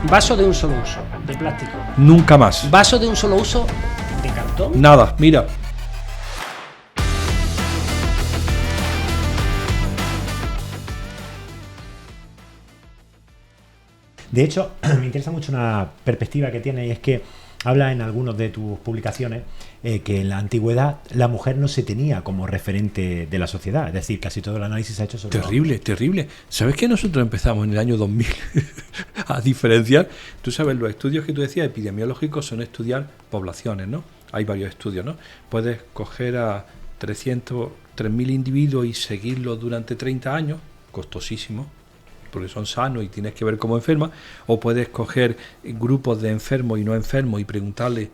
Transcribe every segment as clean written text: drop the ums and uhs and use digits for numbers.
Vaso de un solo uso, de plástico. Nunca más. Vaso de un solo uso, de cartón. Nada, mira. De hecho, me interesa mucho una perspectiva que tiene, y es que habla en algunas de tus publicaciones que en la antigüedad la mujer no se tenía como referente de la sociedad. Es decir, casi todo el análisis se ha hecho sobre... Terrible, terrible. ¿Sabes que nosotros empezamos en el año 2000 a diferenciar? Tú sabes, los estudios que tú decías epidemiológicos son estudiar poblaciones, ¿no? Hay varios estudios, ¿no? Puedes coger a 3.000 individuos y seguirlos durante 30 años, costosísimo, porque son sanos y tienes que ver cómo enferman, o puedes coger grupos de enfermos y no enfermos y preguntarle,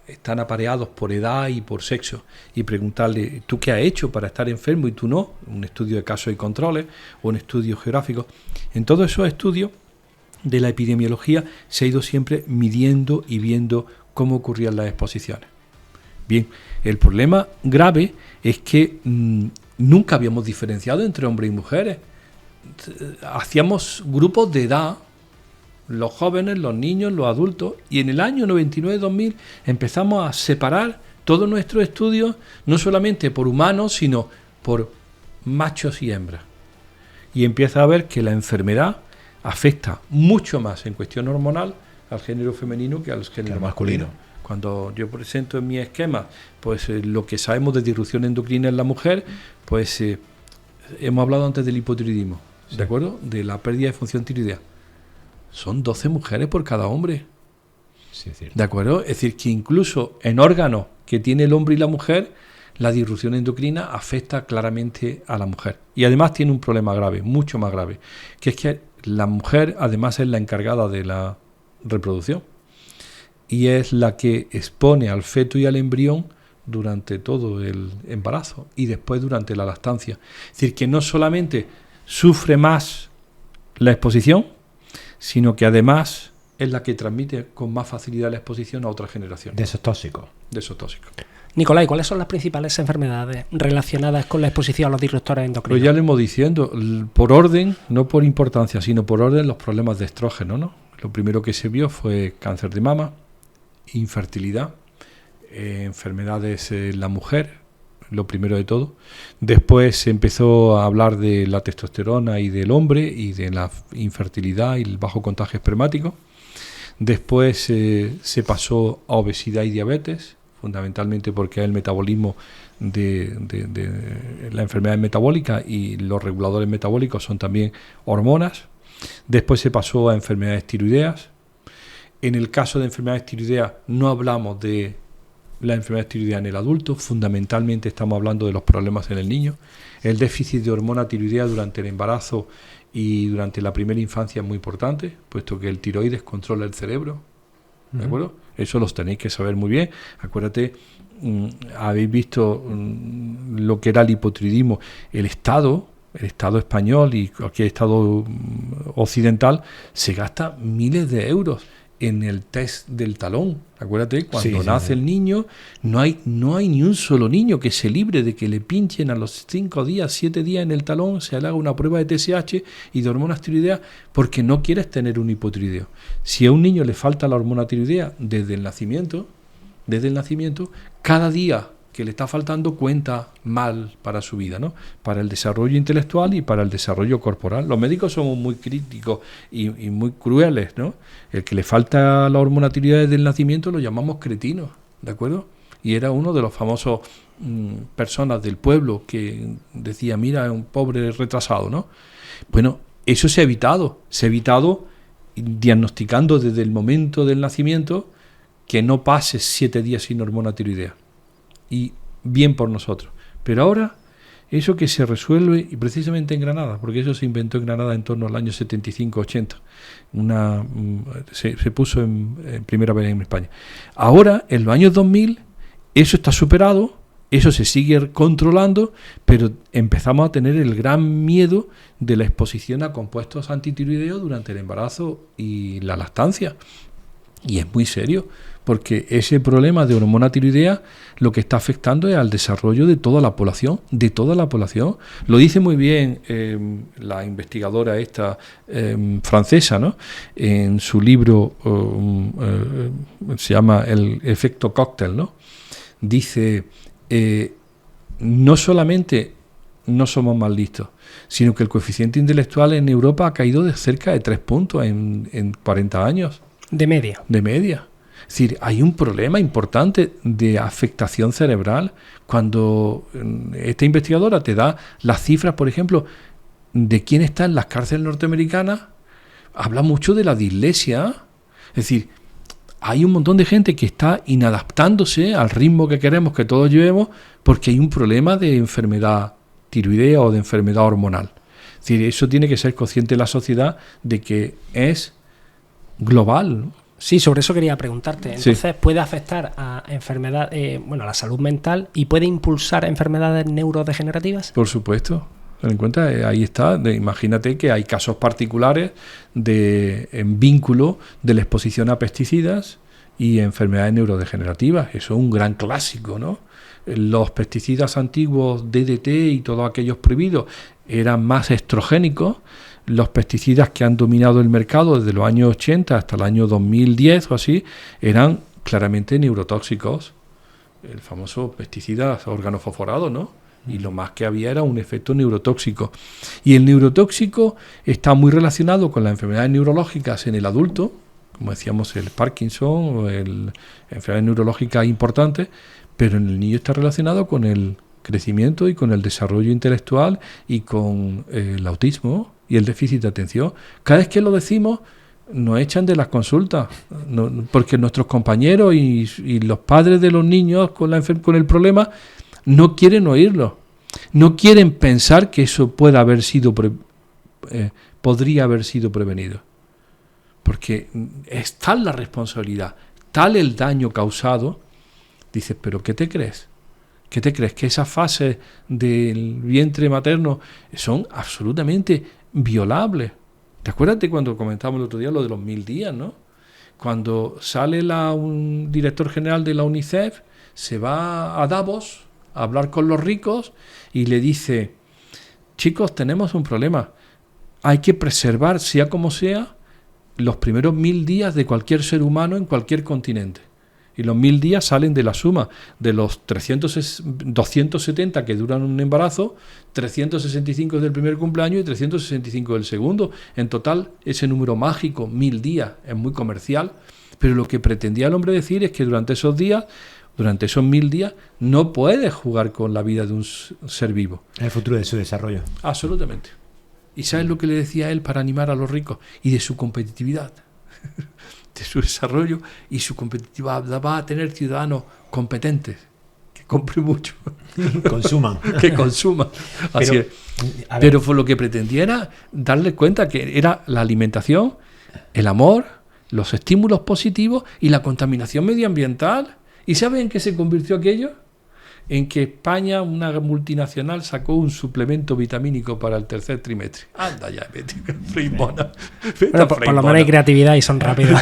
están apareados por edad y por sexo, y preguntarle, ¿tú qué has hecho para estar enfermo y tú no? Un estudio de casos y controles o un estudio geográfico. En todos esos estudios de la epidemiología se ha ido siempre midiendo y viendo cómo ocurrían las exposiciones. Bien, el problema grave es que nunca habíamos diferenciado entre hombres y mujeres. Hacíamos grupos de edad, los jóvenes, los niños, los adultos, y en el año 99-2000 empezamos a separar todos nuestros estudios, no solamente por humanos, sino por machos y hembras. Y empieza a ver que la enfermedad afecta mucho más en cuestión hormonal al género femenino que al género masculino. Cuando yo presento en mi esquema pues lo que sabemos de disrupción endocrina en la mujer, pues hemos hablado antes del hipotiroidismo, ¿de acuerdo? De la pérdida de función tiroidea. Son 12 mujeres por cada hombre. Sí, es cierto. ¿De acuerdo? Es decir, que incluso en órganos que tiene el hombre y la mujer, la disrupción endocrina afecta claramente a la mujer. Y además tiene un problema grave, mucho más grave, que es que la mujer además es la encargada de la reproducción y es la que expone al feto y al embrión durante todo el embarazo y después durante la lactancia. Es decir, que no solamente sufre más la exposición, sino que además es la que transmite con más facilidad la exposición a otras generaciones. De esos tóxicos. De esos tóxicos. Nicolás, ¿cuáles son las principales enfermedades relacionadas con la exposición a los disruptores endocrinos? Pues ya le hemos diciendo, por orden, no por importancia, sino por orden, los problemas de estrógeno, ¿no? Lo primero que se vio fue cáncer de mama, infertilidad, enfermedades en la mujer, lo primero de todo. Después se empezó a hablar de la testosterona y del hombre y de la infertilidad y el bajo contagio espermático. Después se pasó a obesidad y diabetes, fundamentalmente porque es el metabolismo de la enfermedad metabólica y los reguladores metabólicos son también hormonas. Después se pasó a enfermedades tiroideas. En el caso de enfermedades tiroideas no hablamos de la enfermedad tiroidea en el adulto, fundamentalmente estamos hablando de los problemas en el niño. El déficit de hormona tiroidea durante el embarazo y durante la primera infancia es muy importante, puesto que el tiroides controla el cerebro, ¿de acuerdo? Eso los tenéis que saber muy bien. Acuérdate, habéis visto lo que era el hipotiroidismo. El Estado español y cualquier Estado occidental se gasta miles de euros en el test del talón. Acuérdate, cuando nace el niño, no hay ni un solo niño que se libre de que le pinchen a los 5 días, 7 días en el talón, se le haga una prueba de TSH y de hormonas tiroideas porque no quieres tener un hipotiroideo. Si a un niño le falta la hormona tiroidea desde el nacimiento, cada día que le está faltando cuenta mal para su vida, ¿no? Para el desarrollo intelectual y para el desarrollo corporal. Los médicos somos muy críticos y muy crueles, ¿no? El que le falta la hormona tiroidea desde el nacimiento lo llamamos cretino, ¿de acuerdo? Y era uno de los famosos personas del pueblo que decía, mira, es un pobre retrasado, ¿no? Bueno, eso se ha evitado diagnosticando desde el momento del nacimiento que no pase 7 días sin hormona tiroidea. Y bien por nosotros. Pero ahora, eso que se resuelve, y precisamente en Granada, porque eso se inventó en Granada en torno al año 75-80, se puso en primera vez en España. Ahora, en los años 2000, eso está superado, eso se sigue controlando, pero empezamos a tener el gran miedo de la exposición a compuestos antitiroideos durante el embarazo y la lactancia. Y es muy serio, porque ese problema de hormona tiroidea lo que está afectando es al desarrollo de toda la población, Lo dice muy bien la investigadora esta francesa, ¿no? En su libro se llama El efecto cóctel, ¿no? Dice, no solamente no somos más listos, sino que el coeficiente intelectual en Europa ha caído de cerca de 3 puntos en 40 años. De media. Es decir, hay un problema importante de afectación cerebral. Cuando esta investigadora te da las cifras, por ejemplo, de quién está en las cárceles norteamericanas, habla mucho de la dislexia. Es decir, hay un montón de gente que está inadaptándose al ritmo que queremos que todos llevemos porque hay un problema de enfermedad tiroidea o de enfermedad hormonal. Es decir, eso tiene que ser consciente la sociedad de que es global, ¿no? Sí, sobre eso quería preguntarte. Entonces, ¿puede afectar a enfermedad, a la salud mental y puede impulsar enfermedades neurodegenerativas? Por supuesto. Ten en cuenta, ahí está. Imagínate que hay casos particulares en vínculo de la exposición a pesticidas y enfermedades neurodegenerativas. Eso es un gran clásico, ¿no? Los pesticidas antiguos, DDT y todos aquellos prohibidos, eran más estrogénicos. Los pesticidas que han dominado el mercado desde los años 80 hasta el año 2010 o así, eran claramente neurotóxicos. El famoso pesticida organofosforado, ¿no? Y lo más que había era un efecto neurotóxico. Y el neurotóxico está muy relacionado con las enfermedades neurológicas en el adulto, como decíamos, el Parkinson o enfermedades neurológicas importantes, pero en el niño está relacionado con el crecimiento y con el desarrollo intelectual y con el autismo y el déficit de atención. Cada vez que lo decimos nos echan de las consultas, porque nuestros compañeros y los padres de los niños con el problema no quieren oírlo, no quieren pensar que eso podría haber sido prevenido, porque es tal la responsabilidad, tal el daño causado. Dices, ¿pero qué te crees? ¿Qué te crees? Que esas fases del vientre materno son absolutamente violables. ¿Te acuerdas de cuando comentábamos el otro día lo de los 1000 días, ¿no? Cuando sale un director general de la UNICEF, se va a Davos a hablar con los ricos y le dice, chicos, tenemos un problema. Hay que preservar, sea como sea, los primeros 1000 días de cualquier ser humano en cualquier continente. Y los 1000 días salen de la suma de los 270 que duran un embarazo, 365 del primer cumpleaños y 365 del segundo. En total, ese número mágico, 1000 días, es muy comercial, pero lo que pretendía el hombre decir es que durante esos 1000 días, no puedes jugar con la vida de un ser vivo. El futuro de su desarrollo. Absolutamente. ¿Y sabes lo que le decía él para animar a los ricos? Y de su competitividad. De su desarrollo y su competitividad. Va a tener ciudadanos competentes, que compren mucho. Consuman. Que consuman. Así es. Pero por lo que pretendía era darle cuenta que era la alimentación, el amor, los estímulos positivos y la contaminación medioambiental. ¿Y saben en qué se convirtió aquello? En que España, una multinacional, sacó un suplemento vitamínico para el tercer trimestre. Anda ya, vete, Freimona. Bueno, por lo menos hay creatividad y son rápidos.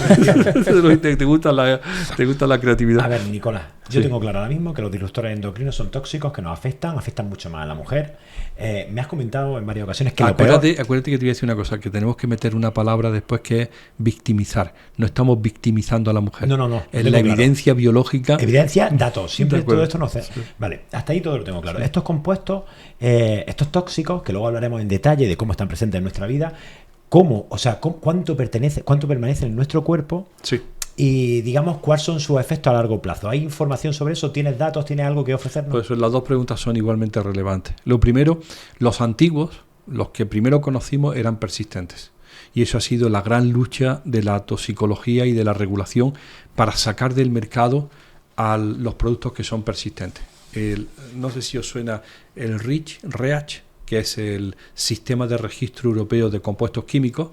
¿Te gusta la creatividad? A ver, Nicolás, yo tengo claro ahora mismo que los disruptores endocrinos son tóxicos, que nos afectan mucho más a la mujer. Me has comentado en varias ocasiones que acuérdate que te voy a decir una cosa, que tenemos que meter una palabra después que es victimizar. No estamos victimizando a la mujer. No. Es la evidencia biológica. Evidencia, datos. Siempre todo esto no sé. Sí. Vale, hasta ahí todo lo tengo claro. Sí. Estos compuestos, estos tóxicos, que luego hablaremos en detalle de cómo están presentes en nuestra vida, cuánto permanece en nuestro cuerpo. Sí. Y digamos, ¿cuáles son sus efectos a largo plazo? ¿Hay información sobre eso? ¿Tienes datos? ¿Tienes algo que ofrecernos? Pues las dos preguntas son igualmente relevantes. Lo primero, los antiguos, los que primero conocimos, eran persistentes. Y eso ha sido la gran lucha de la toxicología y de la regulación para sacar del mercado a los productos que son persistentes. No sé si os suena el REACH, que es el Sistema de Registro Europeo de Compuestos Químicos.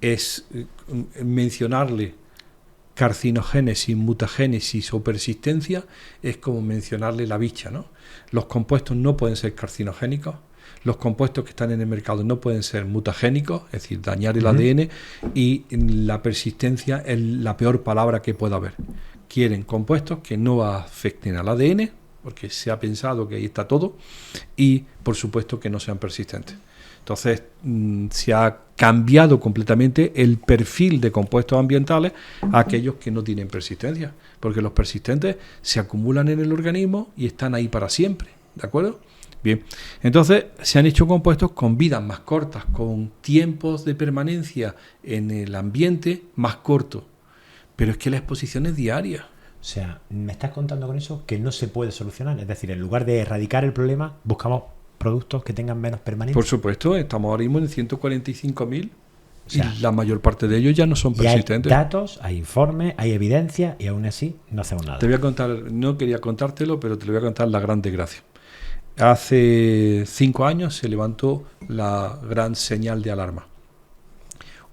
Es mencionarle carcinogénesis, mutagénesis o persistencia es como mencionarle la bicha, ¿no? Los compuestos no pueden ser carcinogénicos, los compuestos que están en el mercado no pueden ser mutagénicos, es decir, dañar el ADN, y la persistencia es la peor palabra que pueda haber. quieren compuestos que no afecten al ADN, porque se ha pensado que ahí está todo, y por supuesto que no sean persistentes. Entonces se ha cambiado completamente el perfil de compuestos ambientales a aquellos que no tienen persistencia, porque los persistentes se acumulan en el organismo y están ahí para siempre, ¿de acuerdo? Bien, entonces se han hecho compuestos con vidas más cortas, con tiempos de permanencia en el ambiente más cortos, pero es que la exposición es diaria. O sea, me estás contando con eso que no se puede solucionar. Es decir, en lugar de erradicar el problema, buscamos productos que tengan menos permanencia. Por supuesto, estamos ahora mismo en 145.000 O sea, y la mayor parte de ellos ya no son persistentes. Hay datos, hay informes, hay evidencia y aún así no hacemos nada. Te voy a contar, no quería contártelo, pero te lo voy a contar la gran desgracia. Hace 5 años se levantó la gran señal de alarma.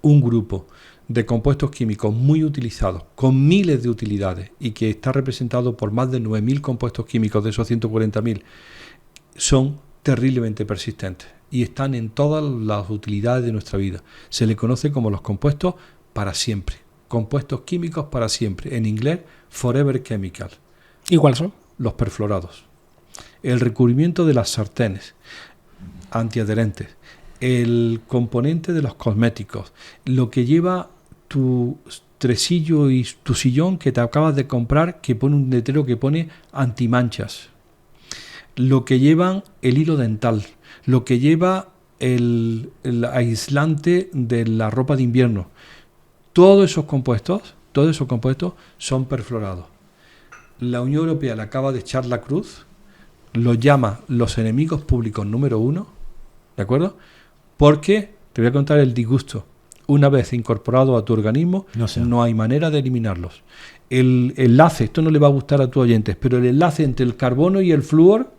Un grupo de compuestos químicos muy utilizados, con miles de utilidades, y que está representado por más de 9.000 compuestos químicos de esos 140.000, son terriblemente persistentes y están en todas las utilidades de nuestra vida. Se le conoce como los compuestos para siempre, compuestos químicos para siempre, en inglés Forever Chemical. ¿Y cuáles son? Los perfluorados, el recubrimiento de las sartenes antiadherentes, el componente de los cosméticos, lo que lleva tu tresillo y tu sillón que te acabas de comprar, que pone un letrero que pone antimanchas, lo que llevan el hilo dental, lo que lleva el aislante de la ropa de invierno. Todos esos compuestos son perfluorados. La Unión Europea le acaba de echar la cruz, los llama los enemigos públicos número 1, ¿de acuerdo? Porque, te voy a contar el disgusto, una vez incorporado a tu organismo, no hay manera de eliminarlos. El enlace, esto no le va a gustar a tus oyentes, pero el enlace entre el carbono y el flúor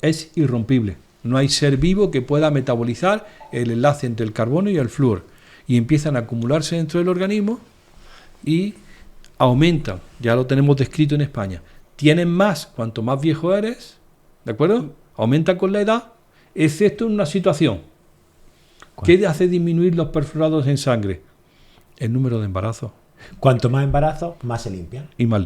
es irrompible. No hay ser vivo que pueda metabolizar el enlace entre el carbono y el flúor. Y empiezan a acumularse dentro del organismo y aumentan. Ya lo tenemos descrito en España. Tienen más cuanto más viejo eres, ¿de acuerdo? Aumenta con la edad, excepto en una situación. ¿Qué hace disminuir los perfluorados en sangre? El número de embarazos. Cuanto más embarazo, más se limpian. Y más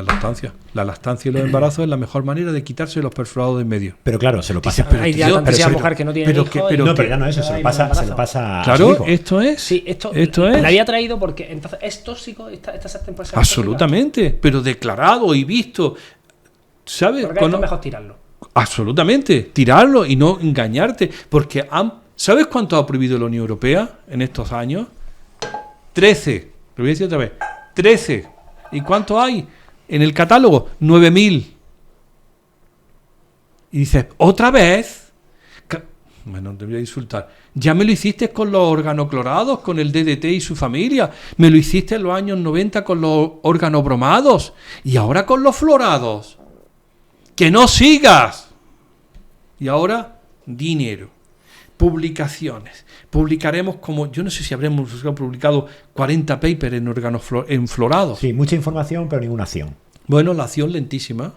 lactancia. La lactancia y los embarazos es la mejor manera de quitarse los perfluorados de en medio. Pero claro, se lo pasa. Hay ya tantísima mujer que no tiene hijos. No, pero ya no es eso, se lo pasa claro, a su hijo. esto es. Sí, esto es. La había traído porque entonces es tóxico esta sartén. Absolutamente, pero declarado y visto. ¿Sabes? Porque esto es mejor tirarlo. Absolutamente, tirarlo y no engañarte. Porque ¿sabes cuánto ha prohibido la Unión Europea en estos años? 13. Lo voy a decir otra vez. 13. ¿Y cuánto hay en el catálogo? 9.000. Y dices, ¿otra vez? Bueno, te voy a insultar. Ya me lo hiciste con los organoclorados, con el DDT y su familia. Me lo hiciste en los años 90 con los organobromados. Y ahora con los fluorados. ¡Que no sigas! Y ahora, dinero. Publicaciones. Publicaremos como, yo no sé si habremos publicado 40 papers en florados. Sí, mucha información, pero ninguna acción. Bueno, la acción lentísima.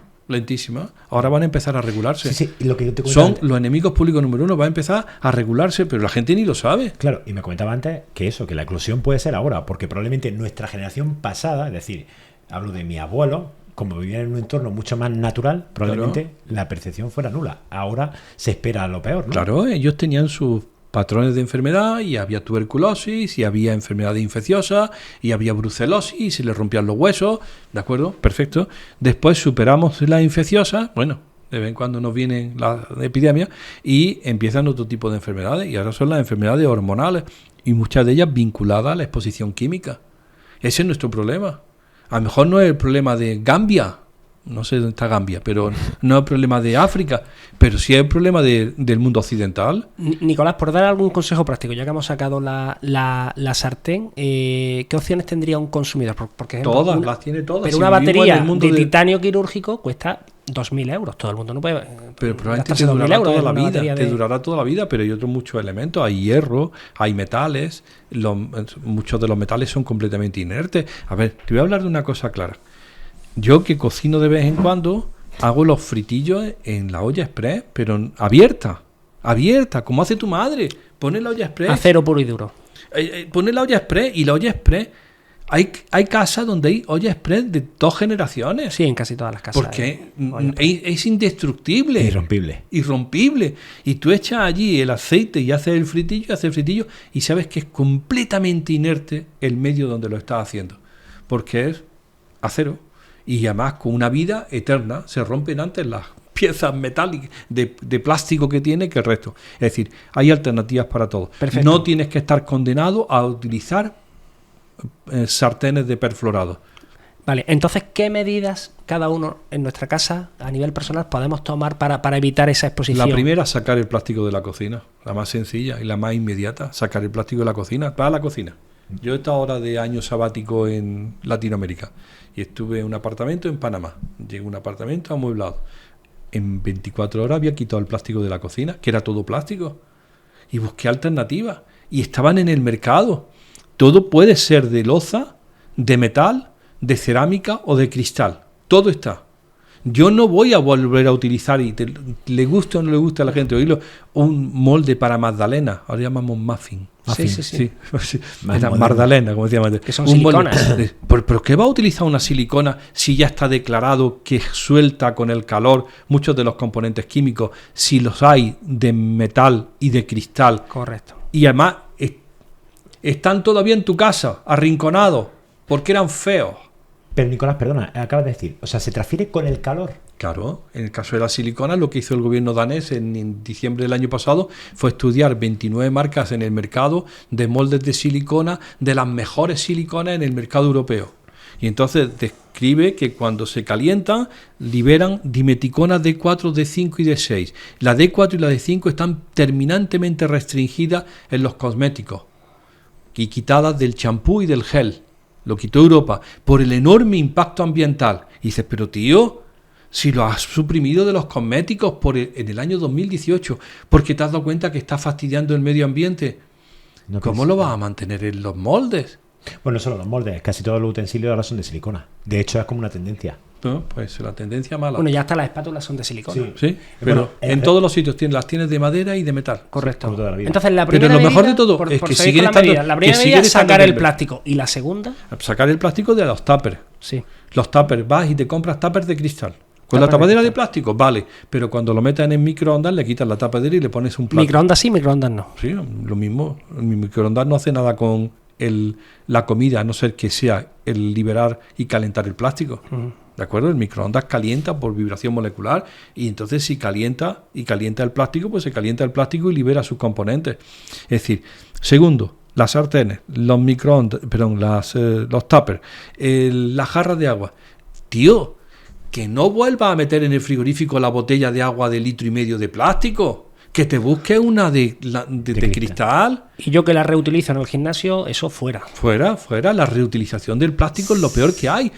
Ahora van a empezar a regularse. Sí, lo que te son los enemigos públicos número 1, va a empezar a regularse, pero la gente ni lo sabe. Claro, y me comentaba antes que la eclosión puede ser ahora, porque probablemente nuestra generación pasada, es decir, hablo de mi abuelo, como vivían en un entorno mucho más natural, probablemente la percepción fuera nula. Ahora se espera lo peor, ¿no? Claro, ellos tenían sus patrones de enfermedad y había tuberculosis y había enfermedades infecciosas y había brucelosis y se les rompían los huesos, ¿de acuerdo? Perfecto. Después superamos las infecciosas, bueno, de vez en cuando nos vienen las epidemias y empiezan otro tipo de enfermedades y ahora son las enfermedades hormonales y muchas de ellas vinculadas a la exposición química. Ese es nuestro problema. A lo mejor no es el problema de Gambia, no sé dónde está Gambia, pero no es el problema de África, pero sí es el problema del mundo occidental. Nicolás, por dar algún consejo práctico, ya que hemos sacado la sartén, ¿qué opciones tendría un consumidor? Porque, todas, las tiene todas. Pero una batería de titanio quirúrgico cuesta 2.000 euros. Todo el mundo no puede. Pero probablemente te durará toda la vida. Te durará toda la vida, pero hay otros muchos elementos. Hay hierro, hay metales. Muchos de los metales son completamente inertes. A ver, te voy a hablar de una cosa clara. Yo que cocino de vez en cuando, hago los fritillos en la olla express, pero abierta, como hace tu madre. Pones la olla express. Acero puro y duro. Pones la olla express y la olla express Hay casas donde hay olla express de 2 generaciones. Sí, en casi todas las casas. Porque es indestructible. Irrompible. Y tú echas allí el aceite y haces el fritillo, y sabes que es completamente inerte el medio donde lo estás haciendo. Porque es acero. Y además con una vida eterna. Se rompen antes las piezas metálicas de plástico que tiene que el resto. Es decir, hay alternativas para todo. Perfecto. No tienes que estar condenado a utilizar sartenes de perfluorado. Vale, entonces, ¿qué medidas cada uno en nuestra casa a nivel personal podemos tomar para evitar esa exposición? La primera, sacar el plástico de la cocina, la más sencilla y la más inmediata, sacar el plástico de la cocina, para la cocina. Yo he estado ahora de año sabático en Latinoamérica y estuve en un apartamento en Panamá. Llegué a un apartamento amueblado. En 24 horas había quitado el plástico de la cocina, que era todo plástico, y busqué alternativas y estaban en el mercado. Todo puede ser de loza, de metal, de cerámica o de cristal. Todo está. Yo no voy a volver a utilizar, y le guste o no le guste a la gente oírlo, un molde para magdalena. Ahora llamamos muffin. Sí. Magdalena, como decíamos antes. Que son siliconas. ¿Pero qué va a utilizar una silicona si ya está declarado que suelta con el calor muchos de los componentes químicos, si los hay de metal y de cristal? Correcto. Y además están todavía en tu casa, arrinconados, porque eran feos. Pero Nicolás, perdona, acabas de decir, o sea, ¿se transfiere con el calor? Claro, en el caso de la silicona, lo que hizo el gobierno danés en diciembre del año pasado fue estudiar 29 marcas en el mercado de moldes de silicona, de las mejores siliconas en el mercado europeo. Y entonces describe que cuando se calientan, liberan dimeticonas D4, D5 y D6. La D4 y la D5 están terminantemente restringidas en los cosméticos y quitadas del champú y del gel. Lo quitó Europa por el enorme impacto ambiental. Y dices, pero tío, si lo has suprimido de los cosméticos en el año 2018, porque te has dado cuenta que está fastidiando el medio ambiente, ¿cómo lo vas a mantener en los moldes? Bueno, no solo los moldes, casi todos los utensilios ahora son de silicona. De hecho, es como una tendencia. No, pues la tendencia mala. Bueno, ya hasta las espátulas son de silicona. Sí, pero en todos los sitios las tienes de madera y de metal. Correcto. Como toda la vida. Entonces, la primera pero lo mejor de todo por, es por que seguir siguen con la medida, la primera medida es sacar el verde. plástico. ¿Y la segunda? Sacar el plástico de los tuppers. Sí. Los tuppers, vas y te compras tuppers de cristal. Con la tapadera de plástico, vale, pero cuando lo metas en el microondas le quitas la tapadera y le pones un plástico. Microondas sí, microondas no. Sí, lo mismo. El microondas no hace nada con la comida, a no ser que sea el liberar y calentar el plástico. ¿De acuerdo? El microondas calienta por vibración molecular y entonces si calienta el plástico, pues se calienta el plástico y libera sus componentes. Es decir, segundo, las sartenes, los microondas, perdón, los tuppers, las jarras de agua. Tío, que no vuelva a meter en el frigorífico la botella de agua de 1,5 litros de plástico. Que te busque una de cristal. Y yo que la reutilizo en el gimnasio, eso fuera. Fuera. La reutilización del plástico es lo peor que hay.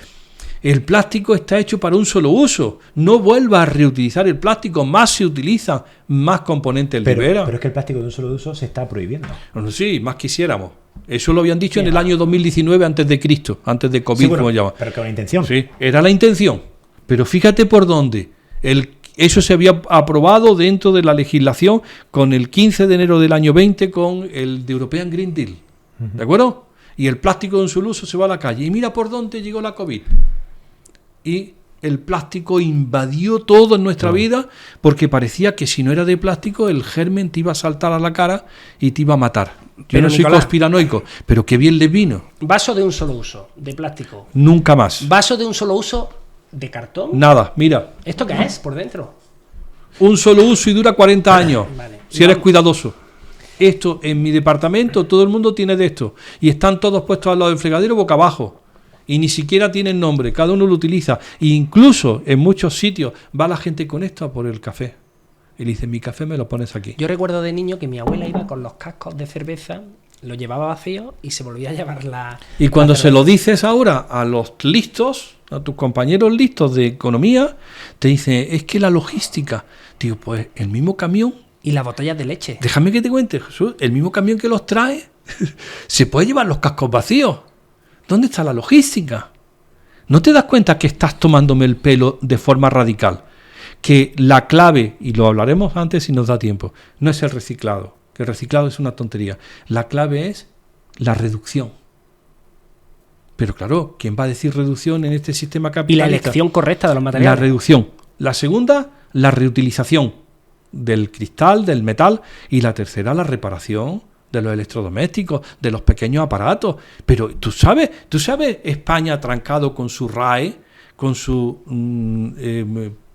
El plástico está hecho para un solo uso. No vuelva a reutilizar el plástico. Más se utiliza, más componentes libera. Pero es que el plástico de un solo uso se está prohibiendo. Bueno, sí, más quisiéramos. Eso lo habían dicho en el año 2019 antes de Cristo, antes de COVID, como llaman. Pero con la intención. Sí, era la intención. Pero fíjate por dónde. Eso se había aprobado dentro de la legislación con el 15 de enero del año 20 con el de European Green Deal. ¿De acuerdo? Y el plástico en su uso se va a la calle. Y mira por dónde llegó la COVID. Y el plástico invadió todo en nuestra vida porque parecía que si no era de plástico el germen te iba a saltar a la cara y te iba a matar. Yo Pero no soy Nicolás, conspiranoico, pero qué bien les vino. Vaso de un solo uso, de plástico. Nunca más. Vaso de un solo uso, de cartón. Nada, mira. ¿Esto qué es por dentro? Un solo uso y dura 40 años. Vale. Si eres cuidadoso. Esto, en mi departamento, todo el mundo tiene de esto. Y están todos puestos al lado del fregadero boca abajo. Y ni siquiera tienen nombre. Cada uno lo utiliza. E incluso en muchos sitios va la gente con esto a por el café. Y le dice, mi café me lo pones aquí. Yo recuerdo de niño que mi abuela iba con los cascos de cerveza, lo llevaba vacío y se volvía a llevar la... Y cuando se lo dices ahora a los listos, a tus compañeros listos de economía, te dice, es que la logística. Digo, pues el mismo camión. Y las botellas de leche. Déjame que te cuente, Jesús, el mismo camión que los trae, se puede llevar los cascos vacíos. ¿Dónde está la logística? ¿No te das cuenta que estás tomándome el pelo de forma radical? Que la clave, y lo hablaremos antes si nos da tiempo, no es el reciclado, que el reciclado es una tontería. La clave es la reducción. Pero claro, ¿quién va a decir reducción en este sistema Y capitalista? la elección correcta de los La materiales. reducción. La segunda, la reutilización del cristal, del metal. Y la tercera, la reparación de los electrodomésticos, de los pequeños aparatos. Pero tú sabes España trancado con su RAE, con su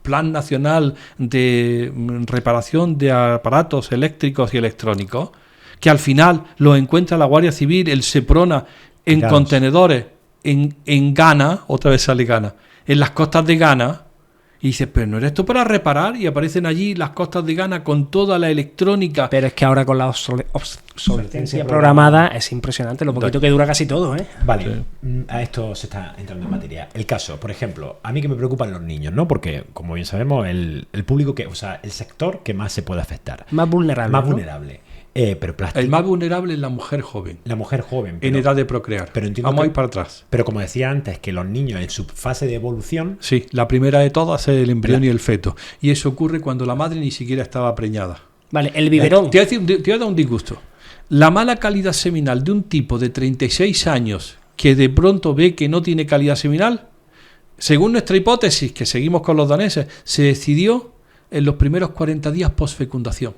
Plan Nacional de Reparación de Aparatos Eléctricos y Electrónicos, que al final lo encuentra la Guardia Civil, el Seprona, en Tirados. contenedores en Ghana, otra vez sale Ghana, en las costas de Ghana, y dices, pero no era esto para reparar, y aparecen allí las costas de Ghana con toda la electrónica. Pero es que ahora con la obsolescencia programada es impresionante lo poquito que dura casi todo, ¿eh? Vale, a esto se está entrando en materia. El caso, por ejemplo, a mí que me preocupan los niños, ¿no? Porque, como bien sabemos, el público que, o sea, el sector que más se puede afectar. Más vulnerable. Más ¿no? vulnerable. Pero plástico. El más vulnerable es la mujer joven, La mujer joven. en edad de procrear. pero entiendo Vamos a que- ir para atrás. Pero como decía antes, que los niños en su fase de evolución. Sí, la primera de todas es el embrión y el feto. Y eso ocurre cuando la madre ni siquiera estaba preñada. Vale, el biberón. Te voy a dar un disgusto. La mala calidad seminal de un tipo de 36 años que de pronto ve que no tiene calidad seminal, según nuestra hipótesis, que seguimos con los daneses, se decidió en los primeros 40 días posfecundación,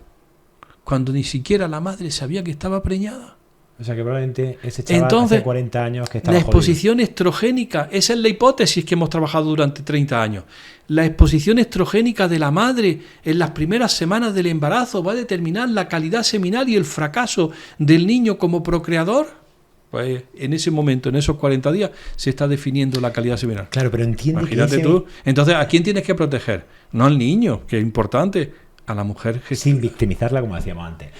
cuando ni siquiera la madre sabía que estaba preñada. O sea que probablemente ese chaval Entonces, hace 40 años que estaba La jodido. exposición estrogénica, esa es la hipótesis que hemos trabajado durante 30 años. La exposición estrogénica de la madre en las primeras semanas del embarazo va a determinar la calidad seminal y el fracaso del niño como procreador. Pues en ese momento, en esos 40 días, se está definiendo la calidad seminal. Claro, pero entiende Imagínate que tú. Entonces, ¿a quién tienes que proteger? No al niño, que es importante, a la mujer. sin victimizarla, como decíamos antes.